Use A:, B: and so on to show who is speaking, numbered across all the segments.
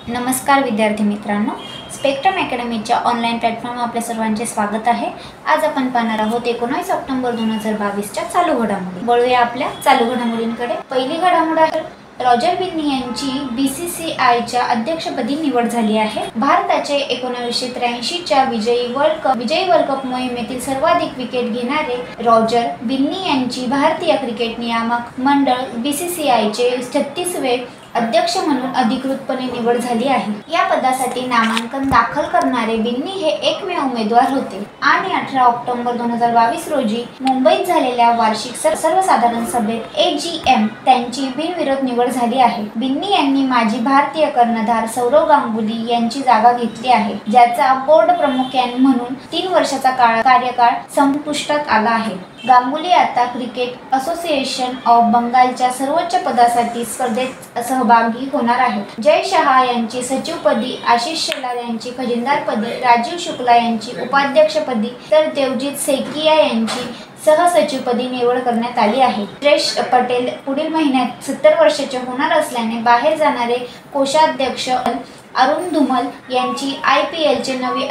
A: नमस्कार विद्यार्थी मित्रांनो, स्पेक्ट्रम अकॅडमीच्या ऑनलाईन प्लॅटफॉर्मवर आपल्या सर्वांचे स्वागत आहे। आज आपण पाहणार आहोत 19 ऑक्टोबर 2022च्या चालू घडामोडी। वळूया आपल्या चालू घडामोडींकडे। पहिली घडामोड आहे रॉजर बिन्नी यांची बीसीसीआयच्या अध्यक्षपदी निवड झाली आहे। भारताचे 1983च्या विजयी वर्ल्ड कप मोहिमेतील सर्वाधिक विकेट घेणारे रॉजर बिन्नी यांची भारतीय क्रिकेट नियामक मंडळ बीसीसीआयचे 36वे अध्यक्ष म्हणून अधिकृतपणे निवड झाली आहे। या पदासाठी नामांकन दाखल करणारे बिन्नी हे एकमेव उमेदवार होते आणि 18 ऑक्टोबर 2022 रोजी मुंबईत झालेल्या वार्षिक सर्वसाधारण सभेत AGM त्यांची बिनविरोध निवड झाली आहे। बिन्नी यांनी माजी भारतीय कर्णधार सौरव गांगुली यांची जागा घेतली आहे, ज्याचा बोर्ड प्रमुख म्हणून 3 वर्षाचा कार्यकाळ संपुष्टात आला आहे। गांगुली आता क्रिकेट असोसिएशन ऑफ बंगालच्या सर्वोच्च पदासाठी स्पर्धेत सहभागी होणार आहेत। जय शहा यांची सचिवपदी, आशिष शेलार यांची खजिनदारपदी, राजीव शुक्ला यांची उपाध्यक्षपदी तर देवजीत सेकिया यांची सहसचिवपदी निवड करण्यात आली आहे। सुरेश पटेल पुढील महिन्यात 70 वर्षाचे होणार असल्याने बाहेर जाणारे कोषाध्यक्ष अरुण धुमल यांची IPLचे नवे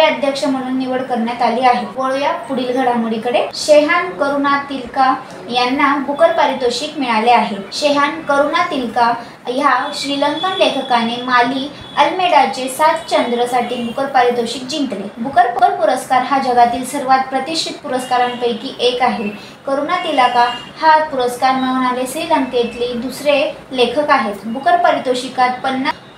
A: अध्यक्ष म्हणून निवड करण्यात आली आहे। वळूया पुढील घडामोडीकडे। शेहान करुणातिलका यांना बुकर पारितोषिक मिळाले आहे। शेहान करुणातिलका ह्या श्रीलंकन लेखकाने माली अल्मेडाचे 7 चंद्रसाठी बुकर पारितोषिक जिंकले। बुकर पुरस्कार हा जगातील सर्वात प्रतिष्ठित पुरस्कारांपैकी एक आहे। करुणातिलका हा पुरस्कार मिळवणारे श्रीलंकेतले दुसरे लेखक आहेत। बुकर पारितोषिकात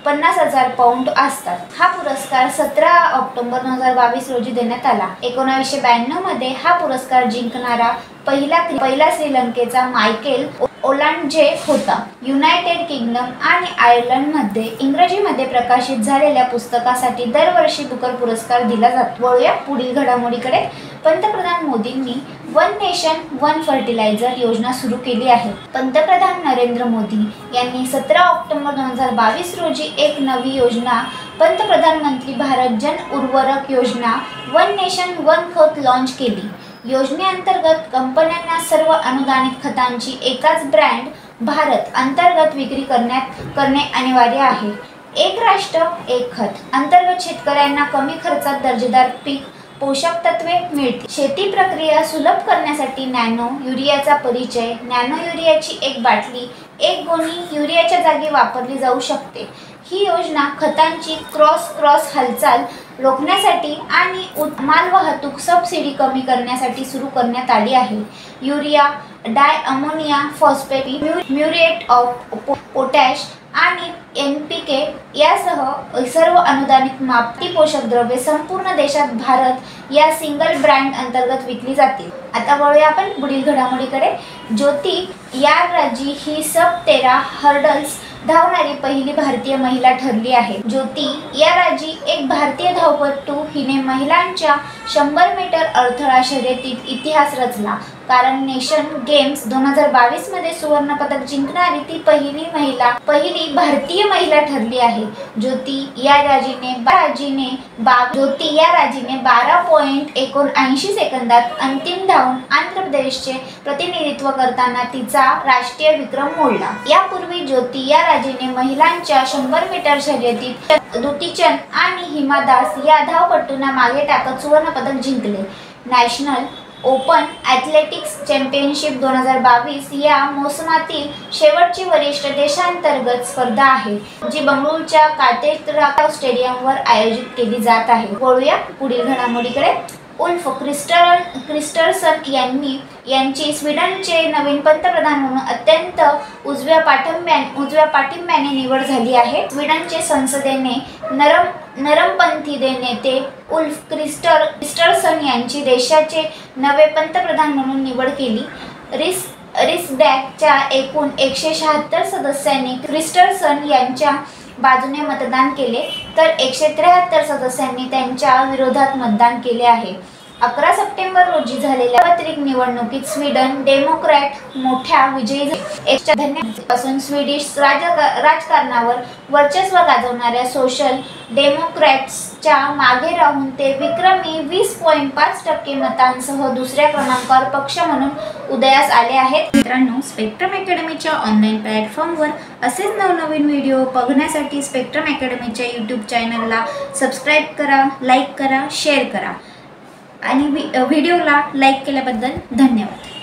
A: 50,000 पाउंड असतात। हा पुरस्कार 17 ऑक्टोबर 2022 रोजी देण्यात आला। 1992 मध्ये हा पुरस्कार जिंकणारा पहिला श्रीलंकेचा मायकेल ओलांडजे होता। युनायटेड किंगडम आणि आयर्लंडमध्ये इंग्रजीमध्ये प्रकाशित झालेल्या पुस्तकासाठी दरवर्षी बुकर पुरस्कार दिला जातो। वळूया पुढील घडामोडीकडे। पंतप्रधान मोदींनी वन नेशन वन फर्टिलायझर योजना सुरू केली आहे। पंतप्रधान नरेंद्र मोदी यांनी 17 ऑक्टोबर 2022 रोजी एक नवी योजना पंतप्रधान मंत्री भारत जन उर्वरक योजना वन नेशन वन खत लॉन्च केली। योजनेअंतर्गत कंपन्यांना सर्व अनुदानित खतांची एकाच ब्रँड भारत अंतर्गत विक्री करणे अनिवार्य आहे। एक राष्ट्र एक खत अंतर्गत शेतकऱ्यांना कमी खर्चात दर्जेदार पीक पोषक तत्वे मिळतील। शेती प्रक्रिया सुलभ करण्यासाठी नॅनो युरियाचा परिचय। नॅनो युरियाची एक बाटली 1 गोणी युरियाच्या जागी वापरली जाऊ शकते। ही योजना खतांची क्रॉस हालचाल रोखण्यासाठी आणि मालवाहतूक सबसिडी कमी करण्यासाठी सुरू करण्यात आली आहे। Urea, di ammonia phosphate, muriate of potash आणि NPK यासह सर्व अनुदानित मापटी पोषक द्रव्ये संपूर्ण देशात भारत या सिंगल ब्रँड अंतर्गत विकली जातील। आता वळूया आपण पुढील घडामोडीकडे। ज्योती याराजी ही सब-13 हर्डल्स धावणारी पहिली भारतीय महिला ठरली आहे। ज्योती याराजी एक भारतीय धावपटू हिने महिलांच्या 100 मीटर अडथळा शर्यतीत इतिहास रचला, कारण नेशन गेम्स 2022 मध्ये सुवर्ण पदक जिंकणारी ती पहिली भारतीय महिला ठरली आहे। ज्योती याराजीने 12.79 सेकंदात अंतिम धावून आंध्र प्रदेशचे प्रतिनिधित्व करताना तिचा राष्ट्रीय विक्रम मोडला। यापूर्वी ज्योती याराजीने महिलांच्या 100 मीटर शर्यतीत दुतीचंद आणि हिमा दास या धावपटूंना मागे टाकत सुवर्ण पदक जिंकले। नॅशनल ओपन ॲथलेटिक्स चॅम्पियनशिप 2022 या मोसमातील शेवटची वरिष्ठ देशांतर्गत स्पर्धा आहे, जी बंगळुरूच्या कातेद्रा स्टेडियमवर आयोजित केली जात आहे। वळूया पुढील घडामोडीकडे। उल्फ क्रिस्टरसन यांची स्वीडनचे नवीन पंतप्रधान म्हणून अत्यंत उजव्या पाठिंब्याने निवड झाली आहे। स्वीडनचे संसदेने नरमपंथी नेते उल्फ क्रिस्टरसन यांची देशाचे नवे पंतप्रधान म्हणून निवड केली। रिक्सडॅगच्या एकूण 176 सदस्यांनी क्रिस्टरसन यांच्या बाजूने मतदान केले, तर 173 सदस्यांनी त्यांच्या विरोधात मतदान केले आहे। 11 सप्टेंबर रोजी झालेल्या सार्वत्रिक निवडणुकीत स्वीडन डेमोक्रॅट मोठ्या विजयी झाले. स्वीडिश राजकारणावर वर्चस्व गाजवणाऱ्या सोशल डेमोक्रॅट्सच्या मागे राहून ते विक्रमी 20.5% मतांसह दुसऱ्या क्रमांकावर पक्ष म्हणून उदयास आले आहेत. मित्रांनो, स्पेक्ट्रम अकॅडमीच्या ऑनलाईन प्लॅटफॉर्मवर असेच नवनवीन व्हिडिओ बघण्यासाठी स्पेक्ट्रम अकॅडमीच्या यूट्यूब चॅनलला सबस्क्राईब करा, लाईक करा, शेअर करा आणि व्हिडिओला लाईक केल्याबद्दल धन्यवाद.